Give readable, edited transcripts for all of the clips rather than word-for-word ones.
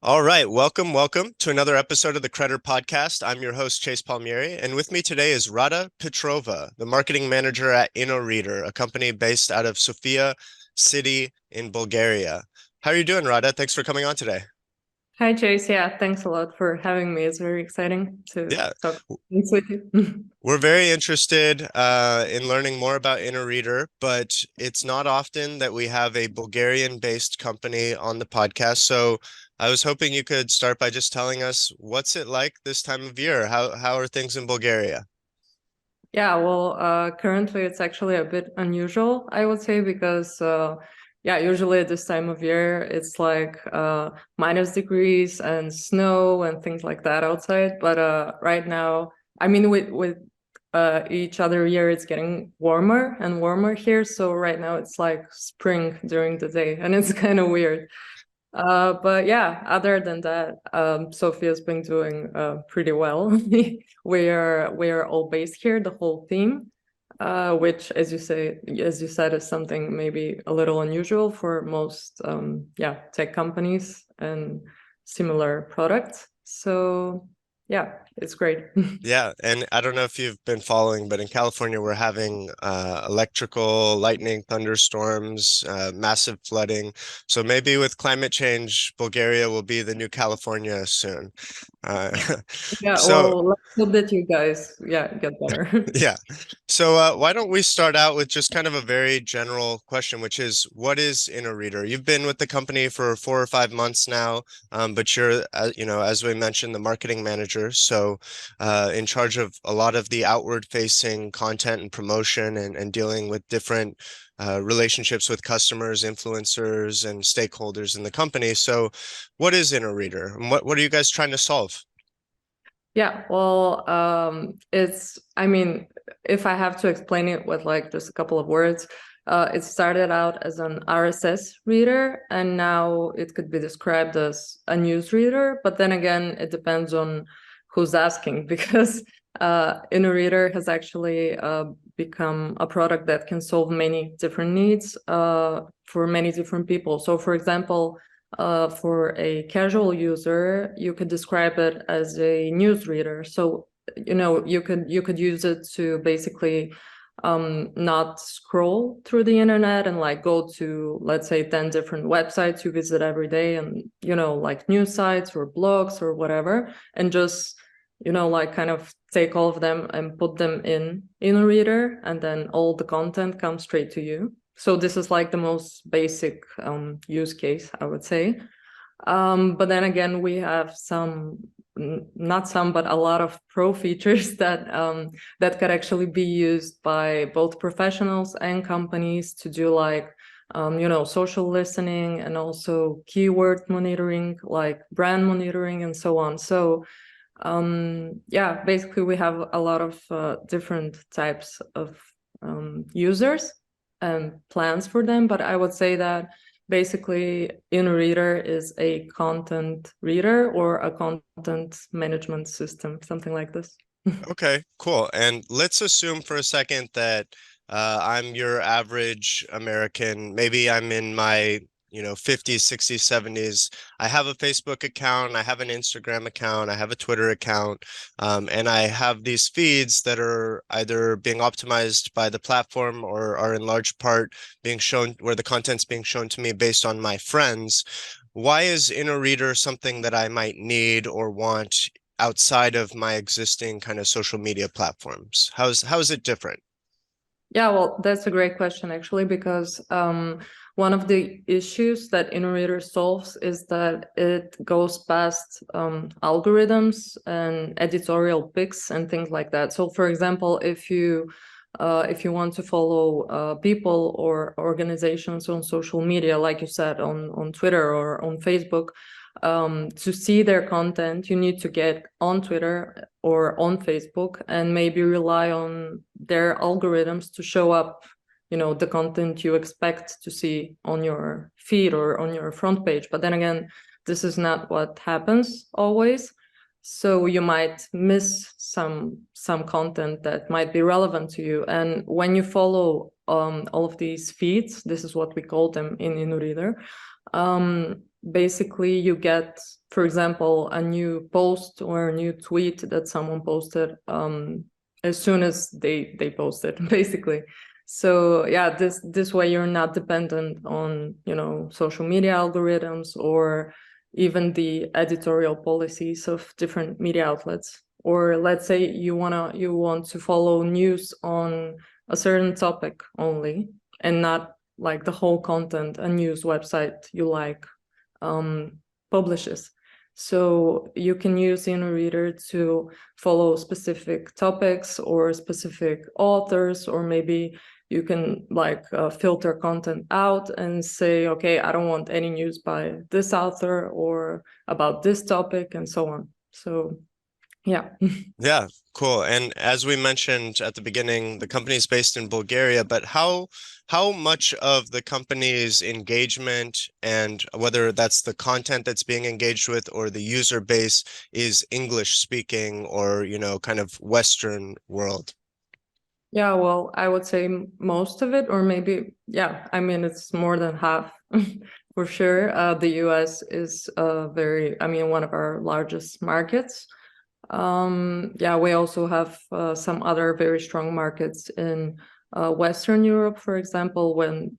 All right, welcome to another episode of the Credder Podcast. I'm your host, Chase Palmieri, and with me today is Rada Petrova, the marketing manager at Inoreader, a company based out of Sofia City in Bulgaria. How are you doing, Rada? Thanks for coming on today. Hi, Chase. Yeah, thanks a lot for having me. It's very exciting to Yeah, talk things with you. we're very interested in learning more about Inoreader, but it's not often that we have a Bulgarian-based company on the podcast. So I was hoping you could start by just telling us what's it like this time of year? How are things in Bulgaria? Yeah, well, currently it's actually a bit unusual, I would say, because yeah, usually at this time of year it's like minus degrees and snow and things like that outside. But right now, I mean, with each other year, it's getting warmer and warmer here. So right now it's like spring during the day, and it's kind of weird. But yeah, other than that, Sophia's been doing pretty well. We are all based here, the whole team, which, as you said, is something maybe a little unusual for most tech companies and similar products. So yeah, it's great. Yeah, and I don't know if you've been following, but in California, we're having electrical, lightning, thunderstorms, massive flooding. So maybe with climate change, Bulgaria will be the new California soon. Uh, Yeah, so well, let's hope that you guys, get better. Yeah. So why don't we start out with just kind of a very general question, which is, what is Inoreader? You've been with the company for 4 or 5 months now, but you're, as we mentioned, the marketing manager. So in charge of a lot of the outward-facing content and promotion and dealing with different relationships with customers, influencers, and stakeholders in the company. So what is Inoreader? And what are you guys trying to solve? Yeah, well, I mean, if I have to explain it with like just a couple of words, it started out as an RSS reader, and now it could be described as a news reader. But then again, it depends on who's asking, because InnoReader has actually become a product that can solve many different needs for many different people. So, for example, for a casual user, you could describe it as a newsreader. So, you could use it to basically not scroll through the internet and like go to, let's say, 10 different websites you visit every day, and like news sites or blogs or whatever, and just like kind of take all of them and put them in a reader, and then all the content comes straight to you. So this is like the most basic use case, I would say. But then again, we have not some, but a lot of pro features that could actually be used by both professionals and companies to do like social listening, and also keyword monitoring, like brand monitoring and so on. So yeah, basically we have a lot of different types of users and plans for them, but I would say that basically InnoReader is a content reader or a content management system, something like this. Okay, cool. And let's assume for a second that I'm your average American. Maybe I'm in my, 50s, 60s, 70s. I have a Facebook account, I have an Instagram account, I have a Twitter account, and I have these feeds that are either being optimized by the platform or are in large part being shown where the content's being shown to me based on my friends. Why is InnoReader something that I might need or want outside of my existing kind of social media platforms? How is it different? Yeah, well, that's a great question, actually, because one of the issues that Innorator solves is that it goes past algorithms and editorial picks and things like that. So, for example, if you want to follow people or organizations on social media, like you said, on Twitter or on Facebook, to see their content, you need to get on Twitter or on Facebook and maybe rely on their algorithms to show up, the content you expect to see on your feed or on your front page. But then again, this is not what happens always. So you might miss some content that might be relevant to you. And when you follow all of these feeds, this is what we call them in InnoReader, basically you get, for example, a new post or a new tweet that someone posted as soon as they post it, basically. So yeah, this way you're not dependent on, you know, social media algorithms or even the editorial policies of different media outlets. Or let's say you want to follow news on a certain topic only and not like the whole content a news website you like publishes. So you can use Inoreader to follow specific topics or specific authors, or maybe you can like filter content out and say, okay, I don't want any news by this author or about this topic and so on. So yeah. Yeah, cool. And as we mentioned at the beginning, the company is based in Bulgaria, but how much of the company's engagement, and whether that's the content that's being engaged with or the user base, is English speaking or, you know, kind of Western world? Yeah, well, I would say most of it, or maybe, yeah, I mean, it's more than half for sure. The US is one of our largest markets. Yeah, we also have some other very strong markets in Western Europe, for example,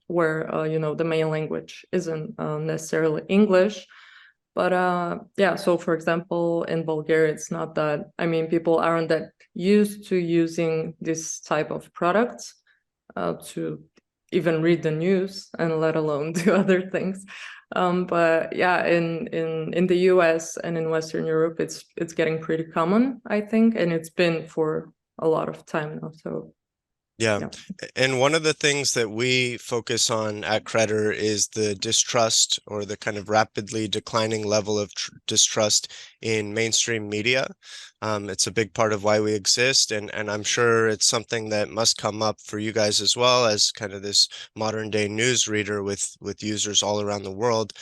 where you know, the main language isn't necessarily English. But yeah, so for example, in Bulgaria, it's not that, I mean, people aren't that used to using this type of products to even read the news and let alone do other things. But yeah, in the US and in Western Europe, it's getting pretty common, I think, and it's been for a lot of time now. So Yeah. yeah. And one of the things that we focus on at Credder is the distrust, or the kind of rapidly declining level of distrust in mainstream media. It's a big part of why we exist, and I'm sure it's something that must come up for you guys as well, as kind of this modern day news reader with users all around the world.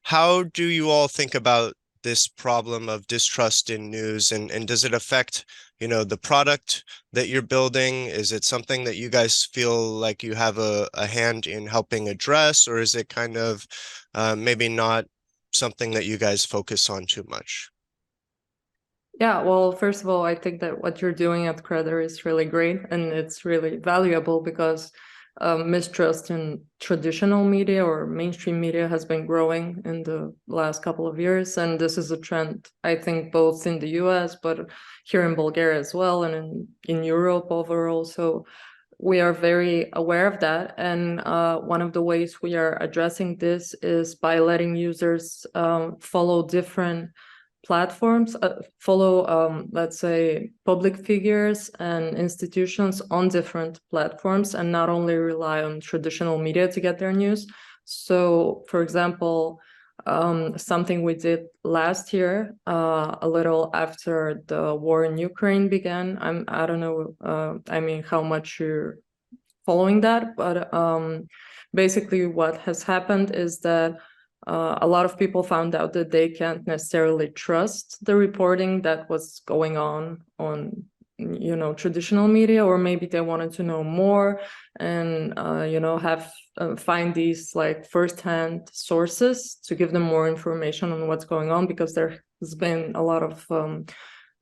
How do you all think about this problem of distrust in news, and does it affect, you know, the product that you're building? Is it something that you guys feel like you have a hand in helping address, or is it kind of maybe not something that you guys focus on too much? Yeah, well, first of all, I think that what you're doing at Credder is really great, and it's really valuable because mistrust in traditional media or mainstream media has been growing in the last couple of years. And this is a trend, I think, both in the US, but here in Bulgaria as well, and in Europe overall. So we are very aware of that. And one of the ways we are addressing this is by letting users follow different platforms, follow, let's say, public figures and institutions on different platforms, and not only rely on traditional media to get their news. So, for example, something we did last year, a little after the war in Ukraine began. I don't know, I mean, how much you're following that, but basically what has happened is that a lot of people found out that they can't necessarily trust the reporting that was going on, you know, traditional media, or maybe they wanted to know more and you know, have find these like firsthand sources to give them more information on what's going on, because there has been a lot of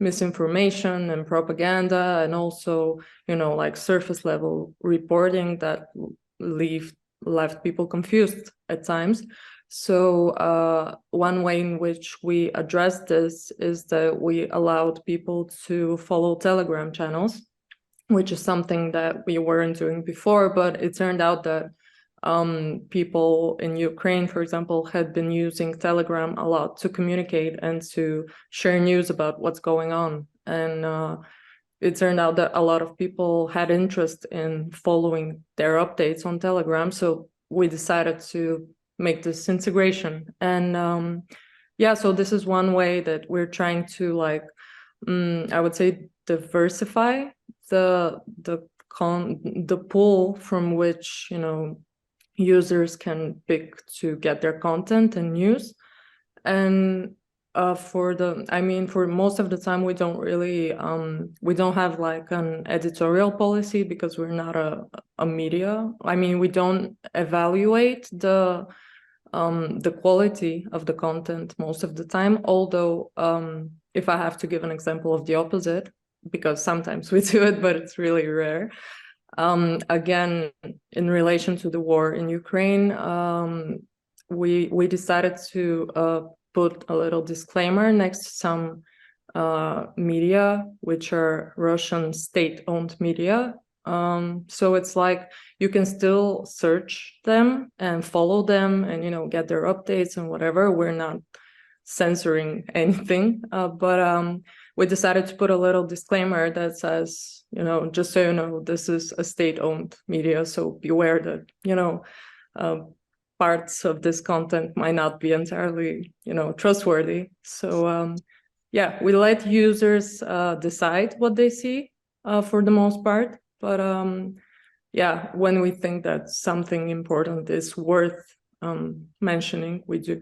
misinformation and propaganda, and also, you know, like surface level reporting that left people confused at times. So one way in which we addressed this is that we allowed people to follow Telegram channels, which is something that we weren't doing before. But it turned out that people in Ukraine, for example, had been using Telegram a lot to communicate and to share news about what's going on. And it turned out that a lot of people had interest in following their updates on Telegram. So we decided to make this integration. And yeah, so this is one way that we're trying to, like, I would say, diversify the pool from which, you know, users can pick to get their content and news. And for most of the time, we don't really we don't have like an editorial policy, because we're not a media. I mean, we don't evaluate the the quality of the content most of the time. Although, if I have to give an example of the opposite, because sometimes we do it, but it's really rare. Again, in relation to the war in Ukraine, we decided to put a little disclaimer next to some media, which are Russian state-owned media. So it's like you can still search them and follow them and get their updates and whatever. We're not censoring anything, but we decided to put a little disclaimer that says, just so you know, this is a state-owned media, so beware that parts of this content might not be entirely trustworthy. So yeah, we let users decide what they see for the most part, but yeah, when we think that something important is worth mentioning, we do.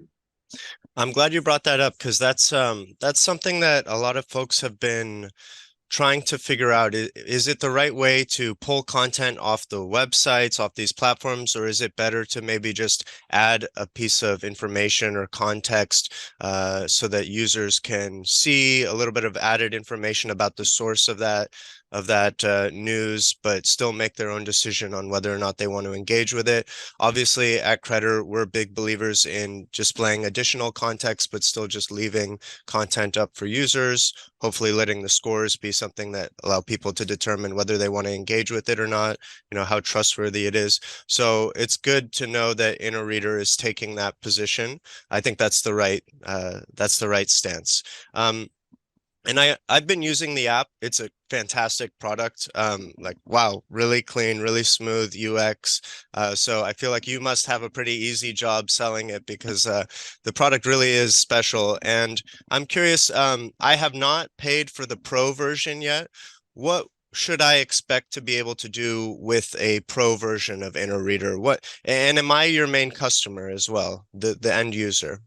I'm glad you brought that up, because that's something that a lot of folks have been trying to figure out. Is it the right way to pull content off the websites, off these platforms, or is it better to maybe just add a piece of information or context so that users can see a little bit of added information about the source of that news, but still make their own decision on whether or not they want to engage with it? Obviously, at Credder, we're big believers in displaying additional context, but still just leaving content up for users, hopefully letting the scores be something that allow people to determine whether they want to engage with it or not, how trustworthy it is. So it's good to know that Inoreader is taking that position. I think that's the right stance. And I've been using the app. It's a fantastic product. Like, wow, really clean, really smooth UX. So I feel like you must have a pretty easy job selling it, because the product really is special. And I'm curious, I have not paid for the pro version yet. What should I expect to be able to do with a pro version of Inoreader? And am I your main customer as well, the end user?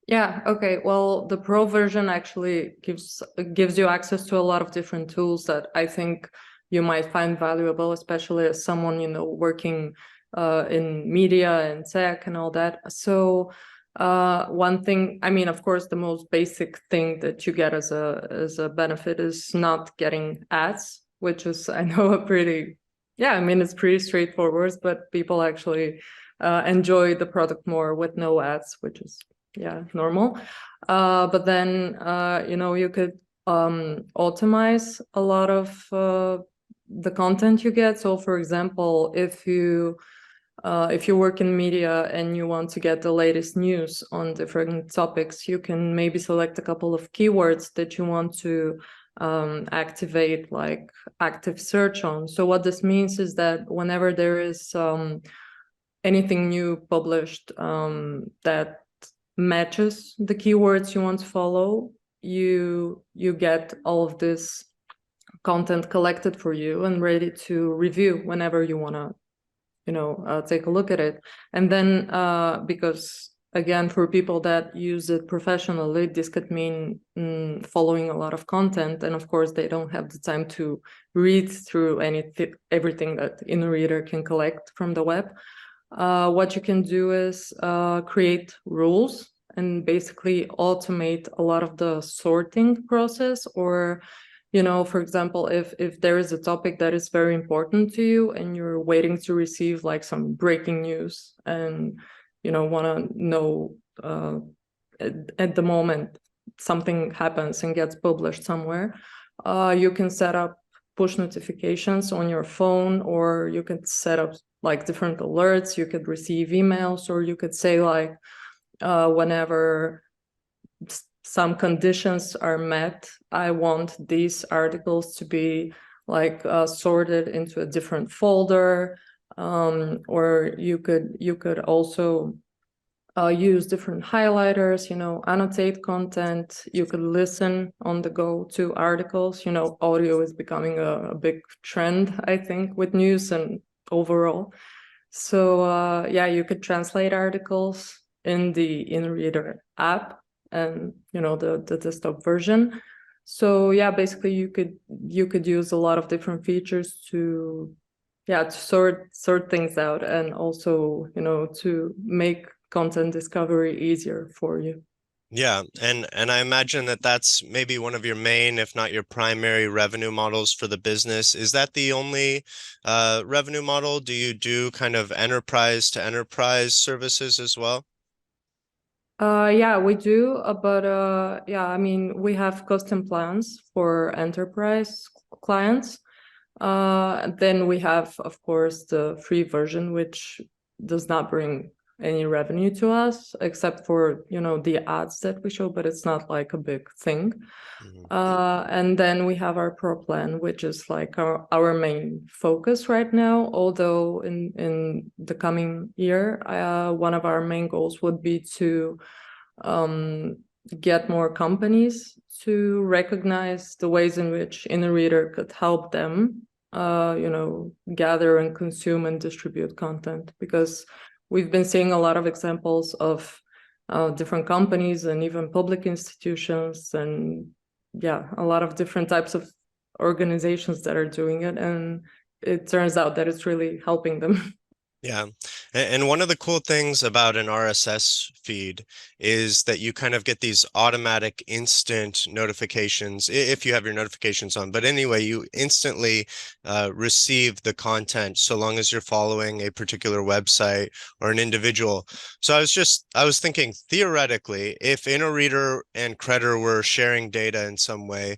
Yeah, okay. Well, the pro version actually gives you access to a lot of different tools that I think you might find valuable, especially as someone, working in media and tech and all that. So one thing, I mean, of course, the most basic thing that you get as a benefit is not getting ads, which is, I know, it's pretty straightforward, but people actually enjoy the product more with no ads, which is normal. But then you could optimize a lot of the content you get. So for example, if you work in media and you want to get the latest news on different topics, you can maybe select a couple of keywords that you want to activate like active search on. So what this means is that whenever there is anything new published that matches the keywords you want to follow, you get all of this content collected for you and ready to review whenever you want to take a look at it. And then because again, for people that use it professionally, this could mean following a lot of content, and of course they don't have the time to read through everything that Inoreader can collect from the web. What you can do is create rules and basically automate a lot of the sorting process. Or, for example, if there is a topic that is very important to you and you're waiting to receive like some breaking news and, want to know at the moment something happens and gets published somewhere, you can set up push notifications on your phone, or you can set up like different alerts. You could receive emails, or you could say like whenever some conditions are met, I want these articles to be like sorted into a different folder. Or you could also use different highlighters, annotate content. You could listen on the go to articles. Audio is becoming a big trend, I think, with news and overall. So you could translate articles in the Inoreader app and the desktop version. So basically you could use a lot of different features to sort things out, and also to make content discovery easier for you. Yeah, and I imagine that that's maybe one of your main, if not your primary revenue models for the business. Is that the only revenue model? Do you do kind of enterprise to enterprise services as well? Yeah, we do, but yeah, I mean, we have custom plans for enterprise clients. Then we have, of course, the free version, which does not bring any revenue to us, except for, the ads that we show, but it's not like a big thing. Mhm. And then we have our pro plan, which is like our main focus right now. Although in the coming year, one of our main goals would be to get more companies to recognize the ways in which Inoreader could help them, gather and consume and distribute content. Because we've been seeing a lot of examples of different companies and even public institutions and a lot of different types of organizations that are doing it, and it turns out that it's really helping them. Yeah. And one of the cool things about an RSS feed is that you kind of get these automatic instant notifications if you have your notifications on. But anyway, you instantly receive the content so long as you're following a particular website or an individual. So I was thinking theoretically, if Inoreader and Credder were sharing data in some way,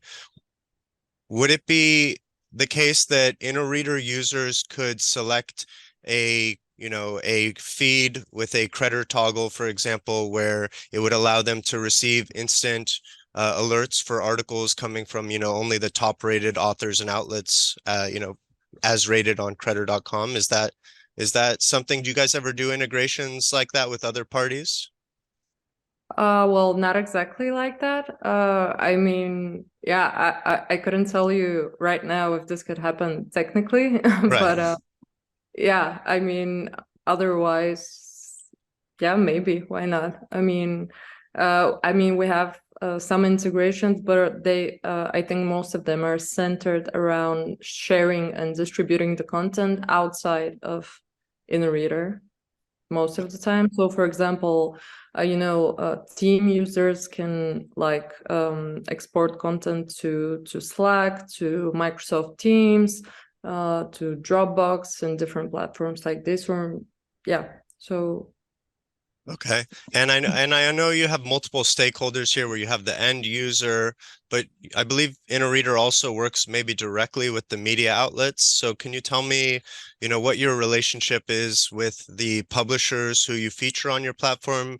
would it be the case that Inoreader users could select a feed with a Credder toggle, for example, where it would allow them to receive instant alerts for articles coming from, only the top rated authors and outlets, as rated on Credder.com? Is that something? Do you guys ever do integrations like that with other parties? Well, not exactly like that. I mean, yeah, I couldn't tell you right now if this could happen technically, Right. but yeah, I mean, otherwise, yeah, maybe. Why not? I mean, we have some integrations, but I think most of them are centered around sharing and distributing the content outside of Inoreader most of the time. So for example, team users can like export content to Slack, to Microsoft Teams, to Dropbox and different platforms like this. Or yeah, so Okay. And I know you have multiple stakeholders here where you have the end user, but I believe Inoreader also works maybe directly with the media outlets. So can you tell me, what your relationship is with the publishers who you feature on your platform?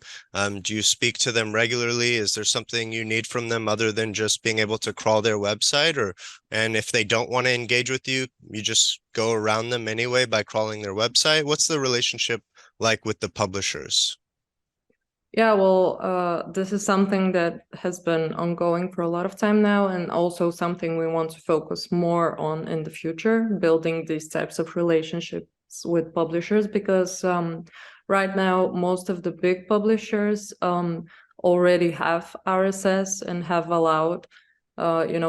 Do you speak to them regularly? Is there something you need from them other than just being able to crawl their website? And if they don't want to engage with you, you just go around them anyway by crawling their website? What's the relationship like with the publishers? yeah, well, this is something that has been ongoing for a lot of time now, and also something we want to focus more on in the future, building these types of relationships with publishers, because right now, most of the big publishers already have RSS and have allowed,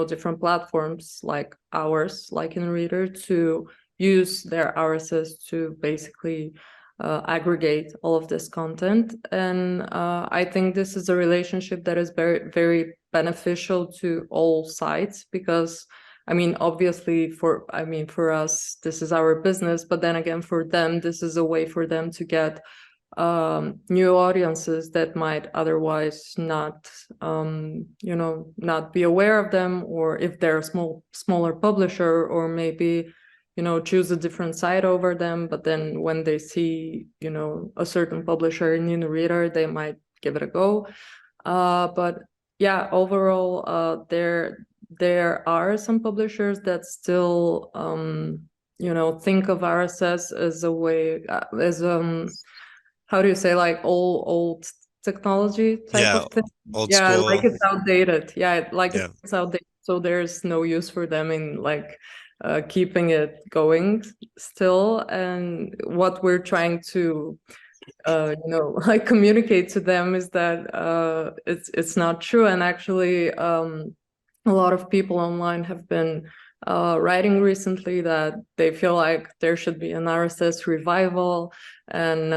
different platforms like ours, like InReader, to use their RSS to basically aggregate all of this content. And I think this is a relationship that is very, very beneficial to all sides, because I mean, obviously for us, this is our business, but then again, for them, this is a way for them to get new audiences that might otherwise not, not be aware of them, or if they're a smaller publisher, or maybe choose a different site over them, but then when they see a certain publisher in Inoreader, they might give it a go. But yeah, overall, there are some publishers that still think of RSS as a way, as how do you say, like old technology type Yeah, of thing. old Yeah, like school. it's outdated. Yeah, like Yeah. it's outdated, so there's no use for them in like keeping it going still. And what we're trying to like communicate to them is that it's not true. And actually a lot of people online have been writing recently that they feel like there should be an RSS revival, and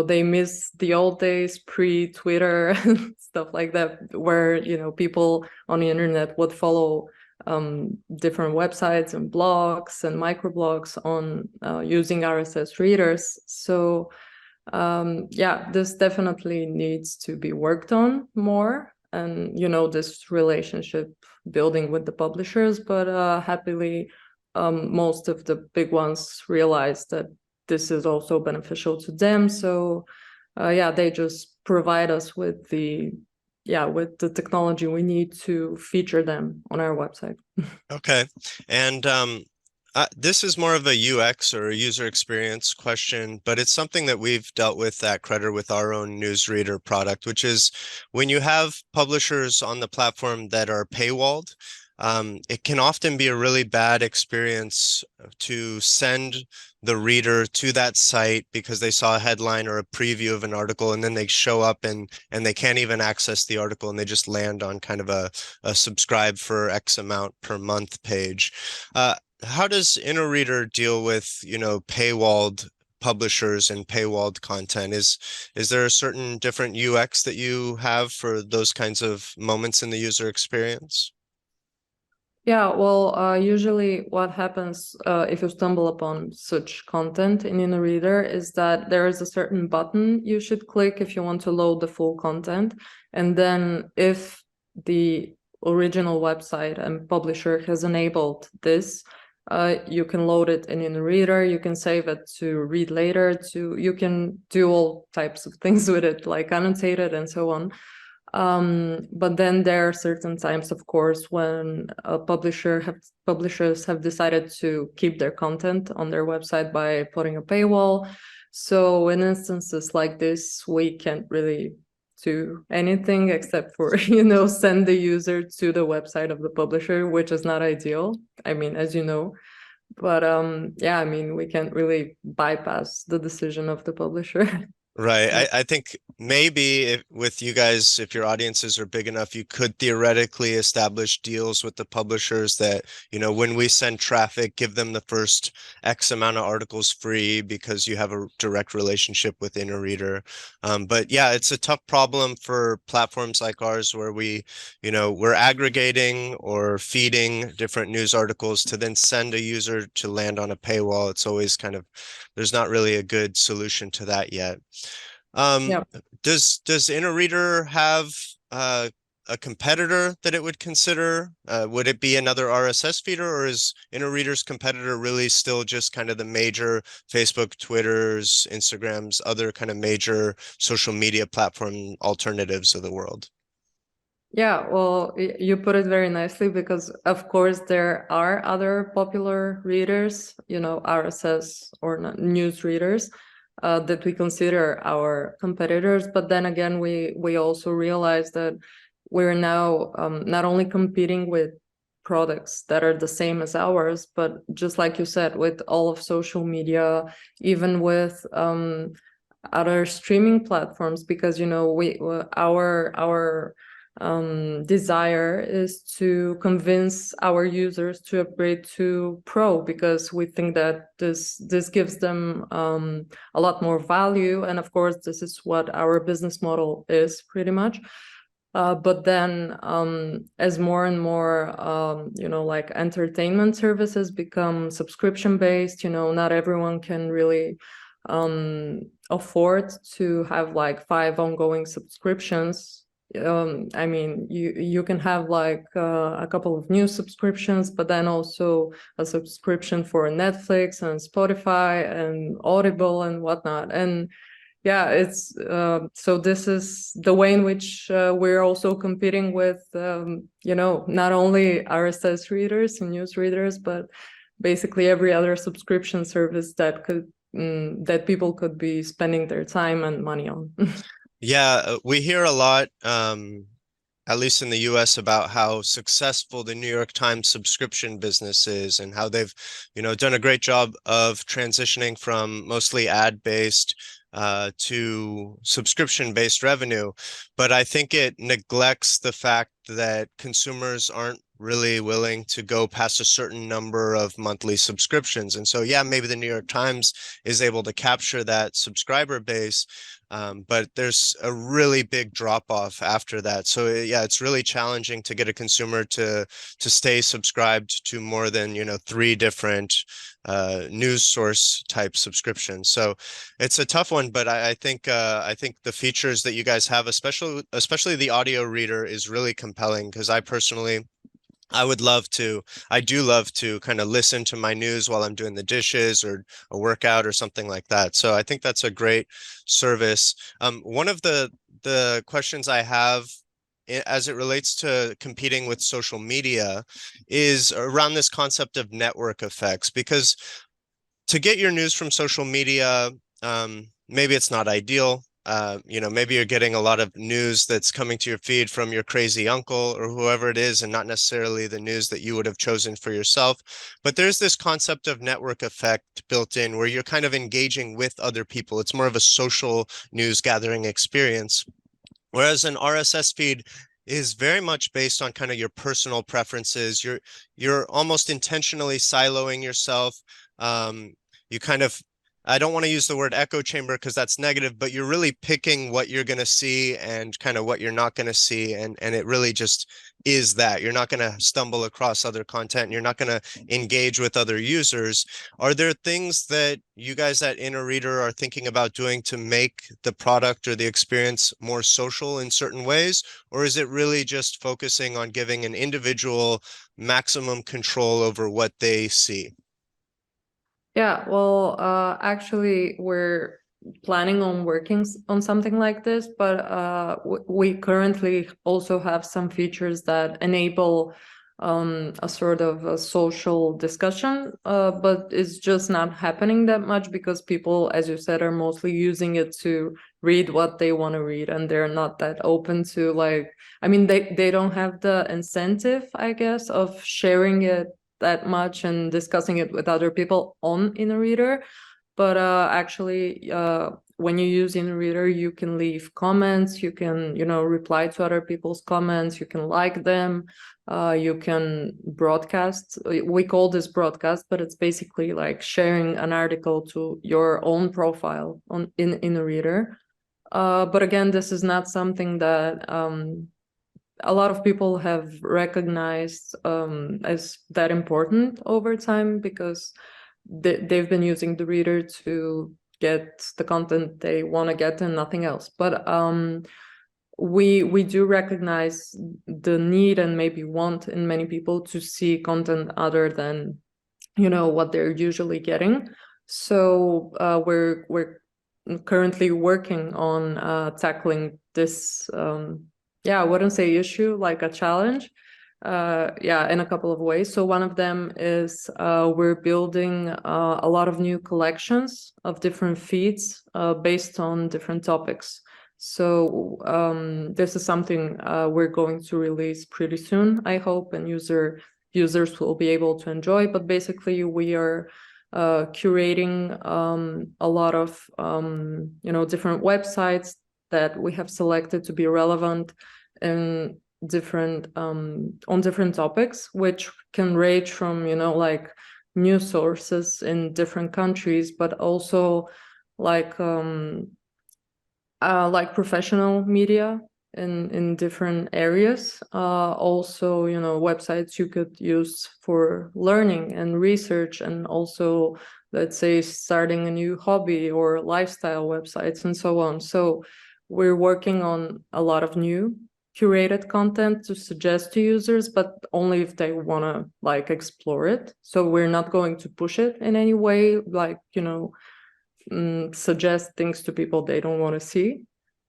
they miss the old days pre-Twitter and stuff like that, where people on the internet would follow different websites and blogs and microblogs on using RSS readers. So yeah, this definitely needs to be worked on more, and this relationship building with the publishers. But happily, most of the big ones realize that this is also beneficial to them. So yeah, they just provide us with the technology we need to feature them on our website. Okay. And this is more of a UX or a user experience question, but it's something that we've dealt with at Credder with our own newsreader product, which is when you have publishers on the platform that are paywalled, it can often be a really bad experience to send the reader to that site because they saw a headline or a preview of an article, and then they show up and they can't even access the article, and they just land on kind of a subscribe for X amount per month page. How does Inoreader deal with, paywalled publishers and paywalled content? Is there a certain different UX that you have for those kinds of moments in the user experience? Yeah, well, usually what happens if you stumble upon such content in Inoreader is that there is a certain button you should click if you want to load the full content. And then if the original website and publisher has enabled this, you can load it in Inoreader, you can save it to read later, you can do all types of things with it, like annotate it and so on. But then there are certain times, of course, when publishers have decided to keep their content on their website by putting a paywall. So in instances like this, we can't really do anything except for send the user to the website of the publisher, which is not ideal. I mean, as you know. But yeah, I mean, we can't really bypass the decision of the publisher. Right. Yeah. I think maybe with you guys, if your audiences are big enough, you could theoretically establish deals with the publishers that, when we send traffic, give them the first X amount of articles free because you have a direct relationship with Inoreader. But yeah, it's a tough problem for platforms like ours where we're aggregating or feeding different news articles to then send a user to land on a paywall. It's always there's not really a good solution to that yet. Yeah. Does Inoreader have a competitor that it would consider? Would it be another RSS feeder, or is Inoreader's competitor really still just kind of the major Facebook, Twitters, Instagrams, other kind of major social media platform alternatives of the world? Yeah, well, you put it very nicely, because of course there are other popular readers, RSS or news readers, that we consider our competitors. But then again, we also realize that we're now not only competing with products that are the same as ours, but just like you said, with all of social media, even with other streaming platforms, because our desire is to convince our users to upgrade to Pro, because we think that this gives them a lot more value, and of course this is what our business model is pretty much. But then as more and more like entertainment services become subscription based, not everyone can really afford to have like 5 ongoing subscriptions. I mean, you can have like a couple of new subscriptions, but then also a subscription for Netflix and Spotify and Audible and whatnot. And yeah, it's so this is the way in which we're also competing with not only RSS readers and news readers, but basically every other subscription service that people could be spending their time and money on. Yeah, we hear a lot, at least in the US, about how successful the New York Times subscription business is and how they've, done a great job of transitioning from mostly ad-based to subscription-based revenue. But I think it neglects the fact that consumers aren't really willing to go past a certain number of monthly subscriptions. And so, yeah, maybe the New York Times is able to capture that subscriber base, but there's a really big drop off after that. So, yeah, it's really challenging to get a consumer to stay subscribed to more than, 3 different news source type subscriptions. So it's a tough one, but I think the features that you guys have, especially the audio reader, is really compelling because I do love to kind of listen to my news while I'm doing the dishes or a workout or something like that. So I think that's a great service. One of the questions I have as it relates to competing with social media is around this concept of network effects, because to get your news from social media, maybe it's not ideal. Maybe you're getting a lot of news that's coming to your feed from your crazy uncle or whoever it is, and not necessarily the news that you would have chosen for yourself. But there's this concept of network effect built in where you're kind of engaging with other people. It's more of a social news gathering experience. Whereas an RSS feed is very much based on kind of your personal preferences. You're almost intentionally siloing yourself. Um, you kind of, I don't want to use the word echo chamber because that's negative, but you're really picking what you're going to see and kind of what you're not going to see. And it really just is that. You're not going to stumble across other content. You're not going to engage with other users. Are there things that you guys at Inoreader are thinking about doing to make the product or the experience more social in certain ways? Or is it really just focusing on giving an individual maximum control over what they see? Yeah, well, actually, we're planning on working on something like this, but we currently also have some features that enable a sort of a social discussion, but it's just not happening that much because people, as you said, are mostly using it to read what they want to read, and they're not that open to I mean, they don't have the incentive, I guess, of sharing it that much and discussing it with other people on Inoreader. But actually, when you use Inoreader, you can leave comments, you can, reply to other people's comments, you can like them, you can broadcast. We call this broadcast, but it's basically like sharing an article to your own profile in Inoreader. But again, this is not something that a lot of people have recognized as that important over time because they've been using the reader to get the content they want to get and nothing else. But we do recognize the need and maybe want in many people to see content other than what they're usually getting. So we're currently working on tackling this I wouldn't say issue, like a challenge, in a couple of ways. So one of them is we're building a lot of new collections of different feeds based on different topics. So this is something we're going to release pretty soon, I hope, and users will be able to enjoy. But basically, we are curating a lot of different websites that we have selected to be relevant in different on different topics, which can range from news sources in different countries, but also like professional media in different areas. Also, websites you could use for learning and research, and also, let's say, starting a new hobby or lifestyle websites and so on. So we're working on a lot of new curated content to suggest to users, but only if they want to explore it. So we're not going to push it in any way, suggest things to people they don't want to see,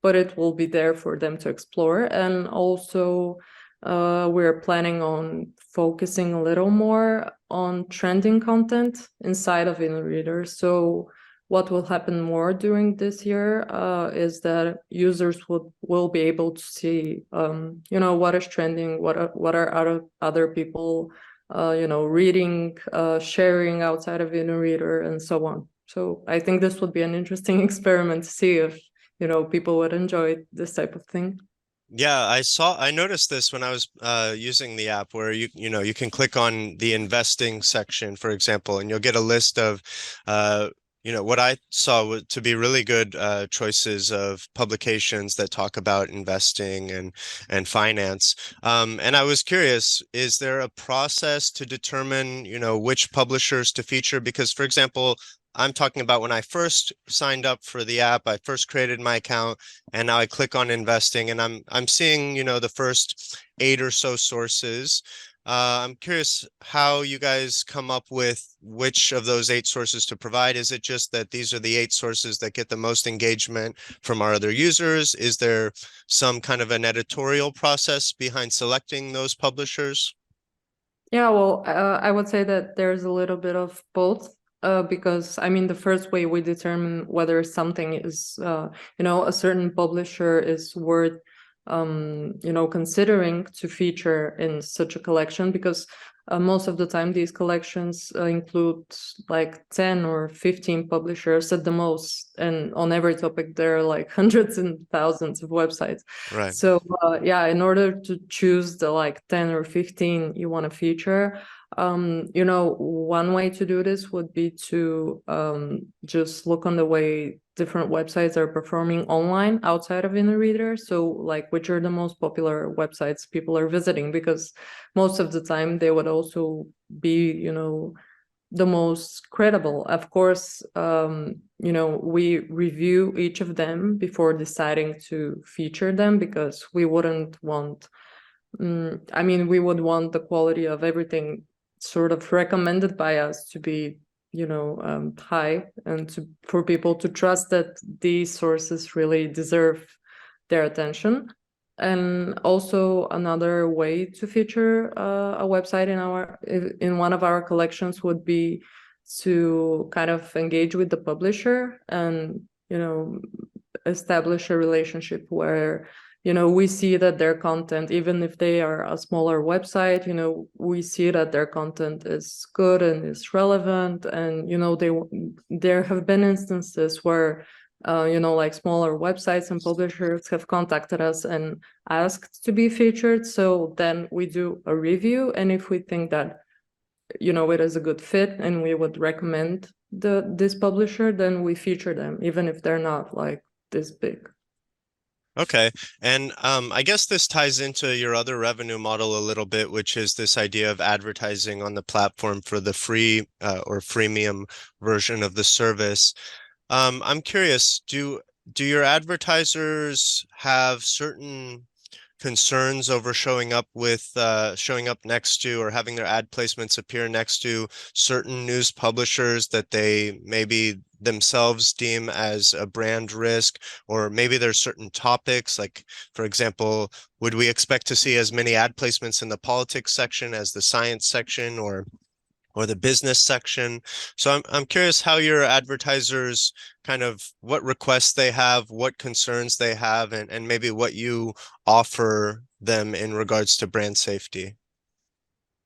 but it will be there for them to explore. And also we're planning on focusing a little more on trending content inside of Inoreader. So what will happen more during this year is that users will be able to see what is trending, what are other people reading, sharing outside of Inoreader, and so on. So I think this would be an interesting experiment to see if people would enjoy this type of thing. Yeah, I noticed this when I was using the app where you can click on the investing section, for example, and you'll get a list of what I saw to be really good choices of publications that talk about investing and finance. And I was curious, is there a process to determine, which publishers to feature? Because, for example, I'm talking about when I first signed up for the app, I first created my account, and now I click on investing, and I'm seeing, the first 8 or so sources. I'm curious how you guys come up with which of those 8 sources to provide. Is it just that these are the 8 sources that get the most engagement from our other users? Is there some kind of an editorial process behind selecting those publishers? Yeah, well, I would say that there's a little bit of both, because I mean, the first way we determine whether something is, a certain publisher is worth, considering to feature in such a collection, because most of the time these collections include like 10 or 15 publishers at the most, and on every topic there are like hundreds and thousands of websites. Right. So yeah, in order to choose the like 10 or 15 you want to feature, one way to do this would be to just look on the way different websites are performing online outside of Inoreader. So like, which are the most popular websites people are visiting, because most of the time they would also be, the most credible. Of course, we review each of them before deciding to feature them, because we wouldn't want, we would want the quality of everything sort of recommended by us to be, high, and for people to trust that these sources really deserve their attention. And also another way to feature a website in one of our collections would be to kind of engage with the publisher and, establish a relationship where, we see that their content, even if they are a smaller website, we see that their content is good and is relevant. And, there have been instances where, like smaller websites and publishers have contacted us and asked to be featured. So then we do a review. And if we think that, it is a good fit and we would recommend this publisher, then we feature them, even if they're not like this big. Okay. And I guess this ties into your other revenue model a little bit, which is this idea of advertising on the platform for the free or freemium version of the service. I'm curious, do your advertisers have certain concerns over showing up next to or having their ad placements appear next to certain news publishers that they maybe themselves deem as a brand risk, or maybe there's certain topics, like, for example, would we expect to see as many ad placements in the politics section as the science section, or the business section? So I'm curious how your advertisers kind of what requests they have, what concerns they have, and maybe what you offer them in regards to brand safety.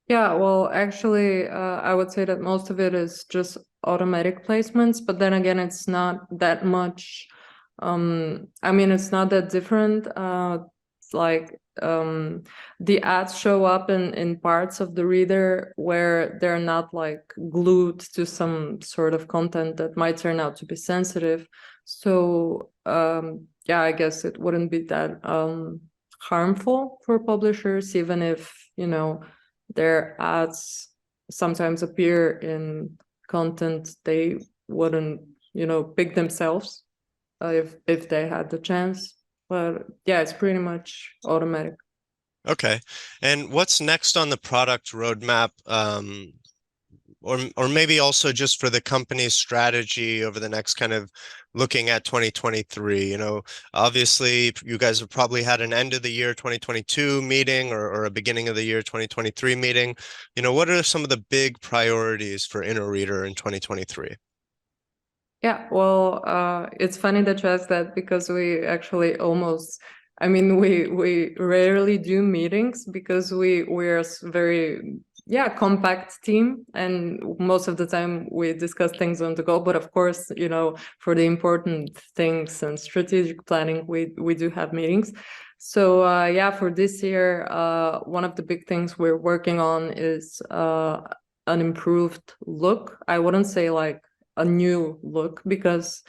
Yeah, well, actually, I would say that most of it is just automatic placements, but then again, it's not that much. It's not that different. It's like the ads show up in parts of the reader where they're not like glued to some sort of content that might turn out to be sensitive. So yeah, I guess it wouldn't be that harmful for publishers, even if, their ads sometimes appear in content they wouldn't, pick themselves if they had the chance. But yeah, it's pretty much automatic. Okay. And what's next on the product roadmap? Or maybe also just for the company's strategy over the next kind of looking at 2023. Obviously you guys have probably had an end of the year 2022 meeting, or a beginning of the year 2023 meeting. What are some of the big priorities for Inoreader in 2023? Yeah, well, it's funny that you ask that, because we actually we rarely do meetings, because we're a very compact team, and most of the time we discuss things on the go. But of course, for the important things and strategic planning, we do have meetings. So yeah, for this year, one of the big things we're working on is an improved look. I wouldn't say like a new look, because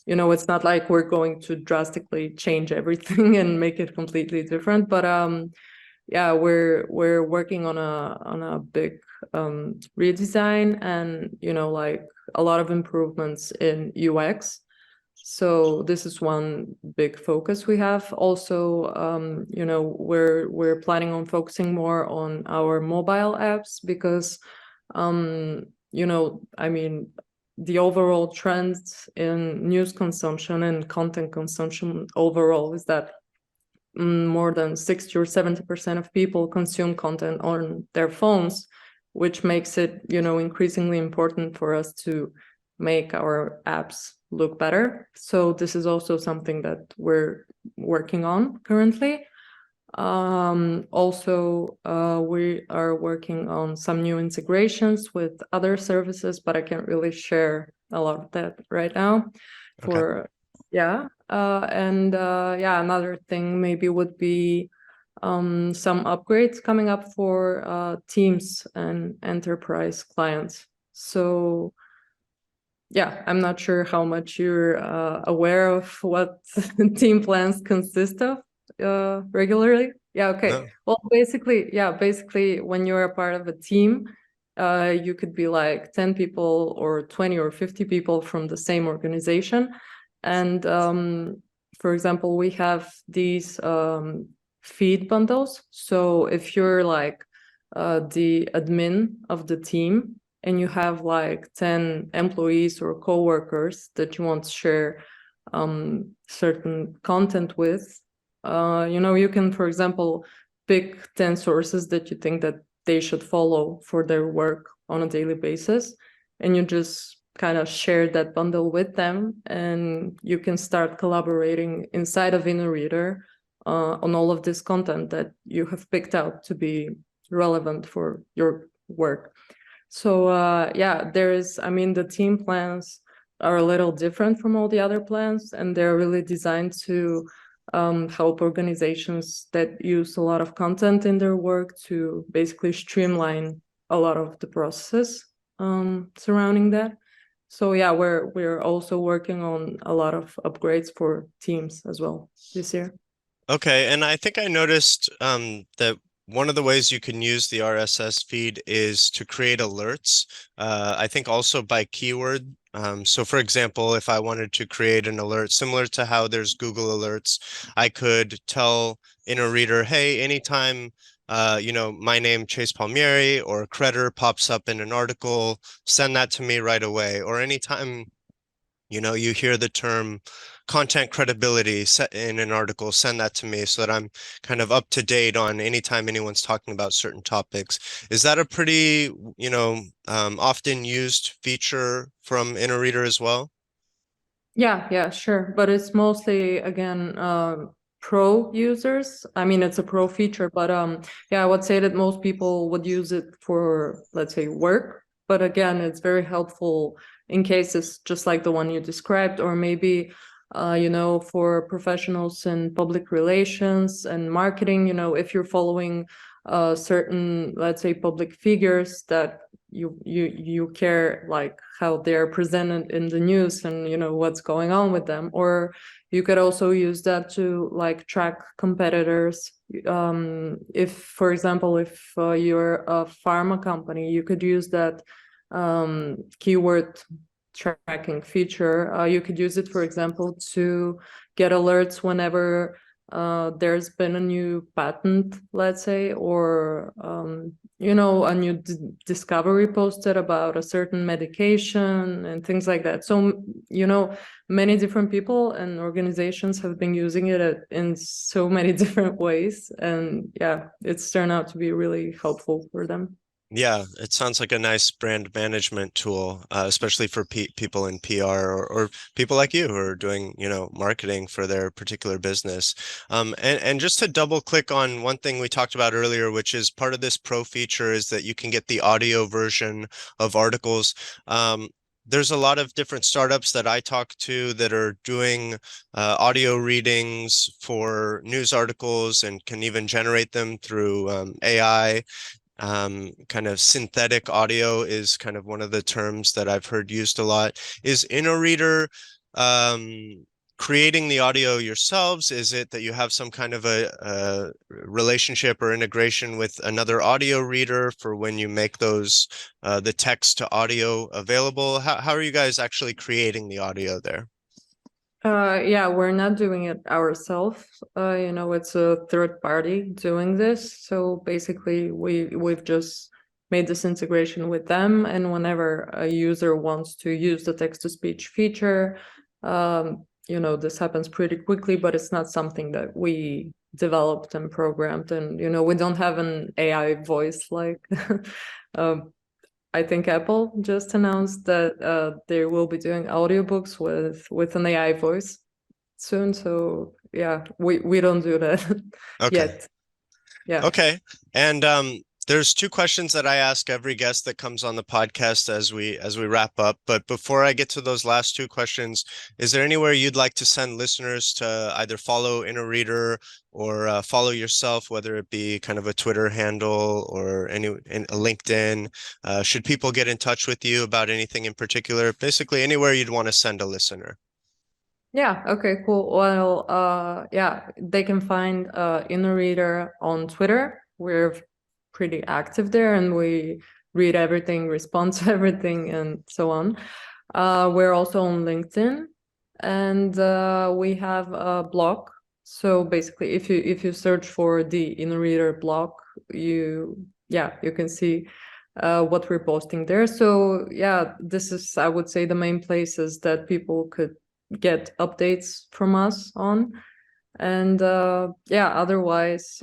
it's not like we're going to drastically change everything and make it completely different. But yeah, we're working on a big redesign, and like a lot of improvements in UX. So this is one big focus we have. Also, we're planning on focusing more on our mobile apps, because I mean, the overall trends in news consumption and content consumption overall is that more than 60 or 70% of people consume content on their phones, which makes it, increasingly important for us to make our apps look better. So this is also something that we're working on currently. Also, we are working on some new integrations with other services, but I can't really share a lot of that right now. Yeah. And yeah, another thing maybe would be some upgrades coming up for Teams and enterprise clients. So yeah, I'm not sure how much you're aware of what team plans consist of regularly. Yeah, okay. No. Well, basically when you're a part of a team, you could be like 10 people or 20 or 50 people from the same organization. And for example, we have these feed bundles. So if you're like the admin of the team, and you have like 10 employees or coworkers that you want to share certain content with, you can, for example, pick 10 sources that you think that they should follow for their work on a daily basis, and you just kind of share that bundle with them, and you can start collaborating inside of Inoreader on all of this content that you have picked out to be relevant for your work. So yeah, the team plans are a little different from all the other plans, and they're really designed to help organizations that use a lot of content in their work to basically streamline a lot of the processes surrounding that. So yeah, we're also working on a lot of upgrades for Teams as well this year. Okay, and I think I noticed that one of the ways you can use the RSS feed is to create alerts. I think also by keyword. So for example, if I wanted to create an alert similar to how there's Google Alerts, I could tell Inoreader, hey, anytime my name Chase Palmieri or Credder pops up in an article, send that to me right away. Or anytime you hear the term content credibility set in an article, send that to me so that I'm kind of up to date on anytime anyone's talking about certain topics. Is that a pretty, often used feature from Inoreader as well? Yeah, sure. But it's mostly, again, pro users. I mean, it's a pro feature, but yeah, I would say that most people would use it for, let's say, work. But again, it's very helpful in cases just like the one you described, or maybe, for professionals in public relations and marketing, if you're following certain, let's say, public figures that you care like how they're presented in the news, and what's going on with them. Or you could also use that to like track competitors. If, for example, if you're a pharma company, you could use that keyword tracking feature. You could use it, for example, to get alerts whenever there's been a new patent, let's say, or a new discovery posted about a certain medication and things like that. So many different people and organizations have been using it in so many different ways, and yeah, it's turned out to be really helpful for them. Yeah, it sounds like a nice brand management tool, especially for people in PR or people like you who are doing, marketing for their particular business. And just to double click on one thing we talked about earlier, which is part of this pro feature is that you can get the audio version of articles. there's a lot of different startups that I talk to that are doing audio readings for news articles and can even generate them through AI. Kind of synthetic audio is kind of one of the terms that I've heard used a lot. Is Inoreader creating the audio yourselves? Is it that you have some kind of a relationship or integration with another audio reader for when you make those the text to audio available? How are you guys actually creating the audio there? Yeah, we're not doing it ourselves. It's a third party doing this. So basically, we've just made this integration with them, and whenever a user wants to use the text-to-speech feature, this happens pretty quickly, but it's not something that we developed and programmed. And we don't have an AI voice like I think Apple just announced that they will be doing audiobooks with an AI voice soon. So yeah, we don't do that Okay. yet. Yeah. Okay. And there's two questions that I ask every guest that comes on the podcast as we wrap up. But before I get to those last two questions, is there anywhere you'd like to send listeners to either follow Inoreader or follow yourself, whether it be kind of a Twitter handle or a LinkedIn? Should people get in touch with you about anything in particular? Basically, anywhere you'd want to send a listener. Yeah. Okay. Cool. Well, yeah, they can find Inoreader on Twitter. We're pretty active there, and we read everything, respond to everything, and so on. We're also on LinkedIn, and we have a blog. So basically, if you search for the Inoreader blog, you can see what we're posting there. So yeah, this is, I would say, the main places that people could get updates from us on. And otherwise,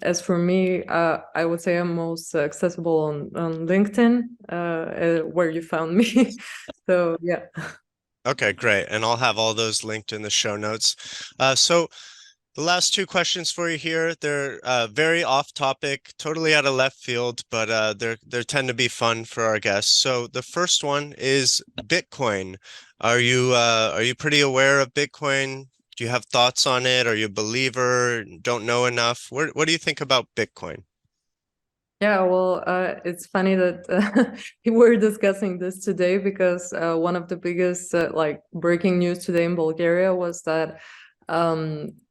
as for me, I would say I'm most accessible on LinkedIn, where you found me. So yeah. Okay, great. And I'll have all those linked in the show notes. So the last two questions for you here, they're very off topic, totally out of left field, but they tend to be fun for our guests. So the first one is Bitcoin. Are you pretty aware of Bitcoin? Do you have thoughts on it? Are you a believer? Don't know enough? What do you think about Bitcoin? Yeah, well, it's funny that we're discussing this today because one of the biggest breaking news today in Bulgaria was that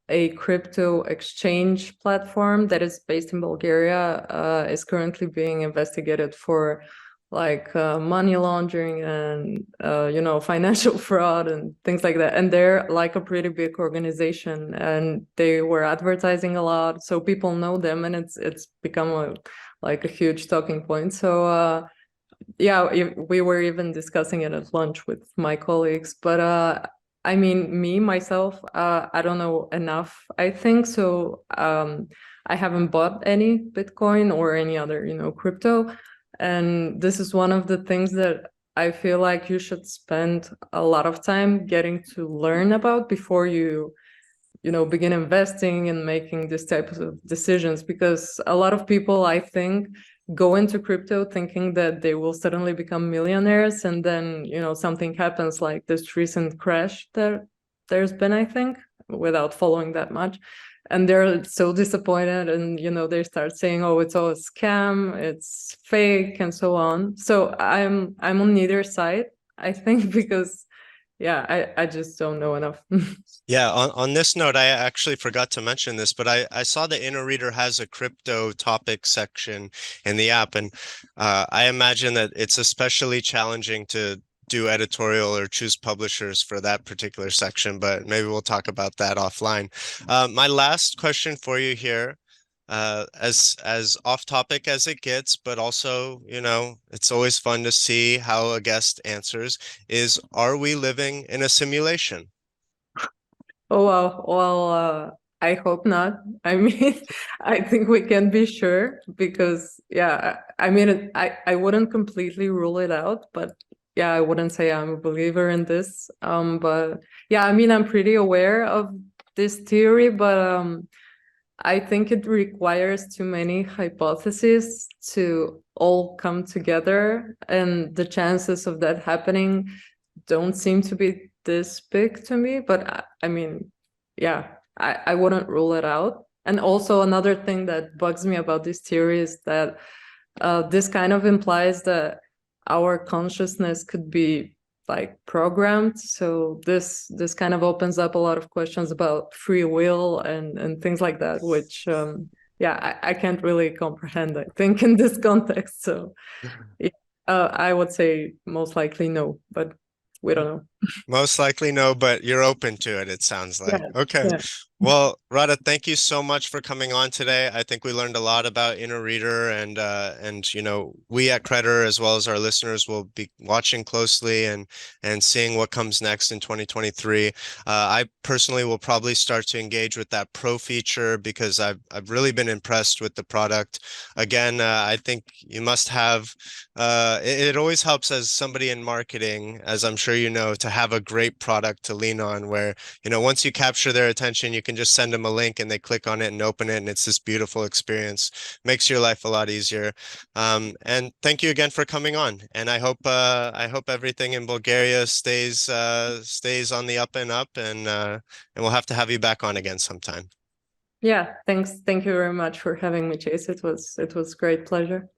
a crypto exchange platform that is based in Bulgaria is currently being investigated for money laundering and financial fraud and things like that. And they're like a pretty big organization, and they were advertising a lot, so people know them, and it's become a huge talking point. So yeah, we were even discussing it at lunch with my colleagues. But I mean, me myself, I don't know enough, I think. So I haven't bought any Bitcoin or any other crypto, and this is one of the things that I feel like you should spend a lot of time getting to learn about before you begin investing and making these types of decisions. Because a lot of people, I think, go into crypto thinking that they will suddenly become millionaires, and then something happens like this recent crash that there's been, I think, without following that much, and they're so disappointed, and they start saying, oh, it's all a scam, it's fake, and so on. So I'm on neither side, I think, because yeah, I just don't know enough. Yeah, on this note, I actually forgot to mention this, but I saw the Inoreader has a crypto topic section in the app, and I imagine that it's especially challenging to do editorial or choose publishers for that particular section, but maybe we'll talk about that offline. My last question for you here, as off topic as it gets, but also, it's always fun to see how a guest answers, is are we living in a simulation? Oh, wow. Well, I hope not. I mean, I think we can be sure because, yeah, I mean, I wouldn't completely rule it out, but yeah, I wouldn't say I'm a believer in this. But yeah, I mean, I'm pretty aware of this theory, but I think it requires too many hypotheses to all come together, and the chances of that happening don't seem to be this big to me. But I mean, yeah, I wouldn't rule it out. And also another thing that bugs me about this theory is that this kind of implies that our consciousness could be like programmed. So this kind of opens up a lot of questions about free will and things like that, which yeah, I can't really comprehend, I think, in this context. So yeah, I would say most likely no, but we don't know. Most likely no, but you're open to it, it sounds like. Yeah, Okay. yeah. Well, Rada, thank you so much for coming on today. I think we learned a lot about Inoreader and you know, we at Credder as well as our listeners will be watching closely and seeing what comes next in 2023. I personally will probably start to engage with that pro feature because I've really been impressed with the product. Again, I think you must have it always helps as somebody in marketing, as I'm sure you know, to have a great product to lean on where, you know, once you capture their attention, you can just send them a link and they click on it and open it, and it's this beautiful experience. Makes your life a lot easier. And thank you again for coming on. And I hope everything in Bulgaria stays on the up and up, and we'll have to have you back on again sometime. Yeah, thanks. Thank you very much for having me, Chase. It was great pleasure.